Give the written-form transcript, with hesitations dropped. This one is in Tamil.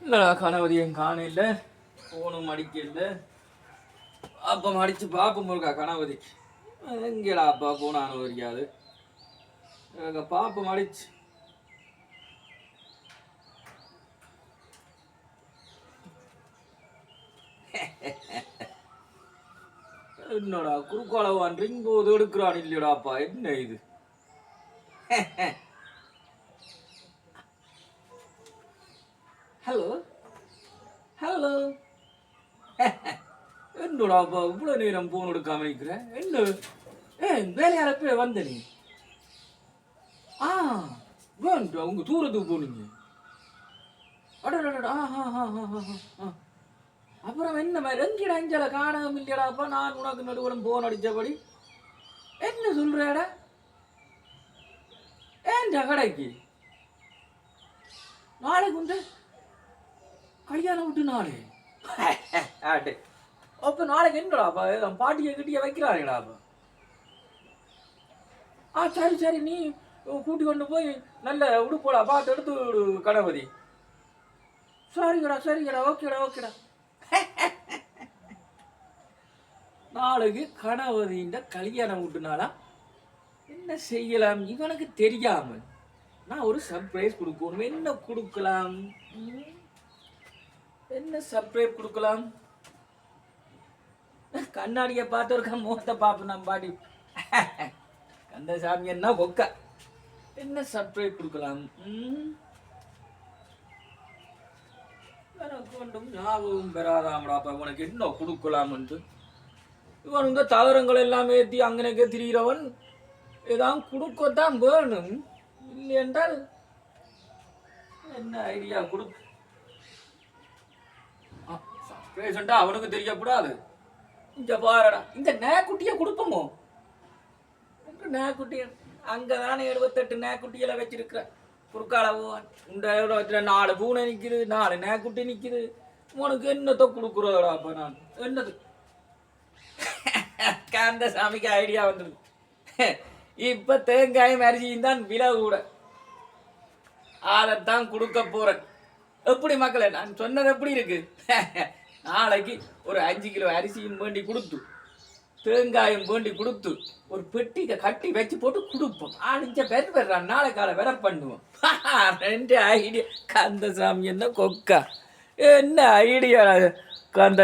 இல்லைடா கணவதியும் காணையில் ஃபோனும் அடிக்கல. அப்போ அடித்து பார்ப்போம் இருக்கா கணவதிக்கு எங்கேடா அப்பா போனானு வரியாது பார்ப்போம் அடிச்சு. என்னடா குறுக்காலவான் ரிங் போது எடுக்கிறான் இல்லையடாப்பா, என்ன இது? ஹலோ ஹலோ என்னடாப்பா இவ்வளோ நேரம் போன் எடுக்காம நிற்கிறேன், என்ன வேலையால போய் வந்த நீ? வேண்டா உங்க தூரத்துக்கு போனீங்க. அடடா அப்புறம் என்ன மாதிரி எங்கடா அஞ்சல காணகம் இல்லையடாப்பா, நான் உனக்கு நடுவரும் போன் அடித்தபடி என்ன சொல்றடா? ஏன்டா கடைக்கு நாளைக்கு உண்டு கல்யாணம் விட்டு நாளே ஆட்டு அப்போ நாளைக்கு என்னடாப்பா பாட்டியை கிட்டிய வைக்கிறாங்கடாப்பா. சரி சரி, நீ கூட்டி கொண்டு போய் நல்ல உடுப்போடா பார்த்து எடுத்து கணபதி. சரிங்கடா சரிங்கடா, ஓகேடா ஓகேடா. நாளைக்கு கணபதியின் கல்யாணம் விட்டுனாலா என்ன செய்யலாம் இவனுக்கு தெரியாமல்? நான் ஒரு சர்ப்ரைஸ் கொடுக்கணும். என்ன கொடுக்கலாம்? என்ன சர்ப்ரைஸ் கொடுக்கலாம்? கண்ணாடியை பார்த்து இருக்க முகத்தை பார்ப்போம் நம்ம பாட்டி. அந்த சாமி என்ன கொக்க, என்ன சர்ப்ரைஸ் கொடுக்கலாம்? எனக்கு ஒன்றும் ஞாபகம் பெறாதாமடாப்பா. உனக்கு என்ன கொடுக்கலாம்ன்ட்டு இவன் இந்த தவறங்கள் எல்லாம் ஏற்றி அங்கனக்கே திரிகிறவன் ஏதாவது கொடுக்கத்தான் வேணும். இல்லை என்றால் என்ன ஐடியா கொடு சர்ப்ரைஸ்ண்டா அவனுக்கு தெரியக்கூடாது. இங்க பாருடா, இந்த நேக்குட்டியை கொடுப்போமோ? நேக்குட்டிய அங்கதானே 78 நேக்குட்டியில வச்சிருக்கிற குறுக்காலவோ இந்த 4 பூனை நிற்குது, 4 நேக்குட்டி நிற்குது. உனக்கு என்னத்தை கொடுக்குறோடா? அப்போ நான் என்னது காந்த சாமிக்கு ஐடியா வந்துடுது. இப்போ தேங்காயும் அரிசியும் தான் விலை கூட, அதைத்தான் கொடுக்க போறேன். எப்படி மக்களே நான் சொன்னது எப்படி இருக்கு? நாளைக்கு ஒரு 5 கிலோ அரிசியும் வேண்டி கொடுத்து, தேங்காயம் வேண்டி கொடுத்து, ஒரு பெட்டிக்கு கட்டி வச்சு போட்டு கொடுப்போம். 5 பேர் வர்றான், நாளை காலை வேற பண்ணுவோம். 2 ஐடியா. கந்தசாமி என்ன கொக்கா, என்ன ஐடியா கந்த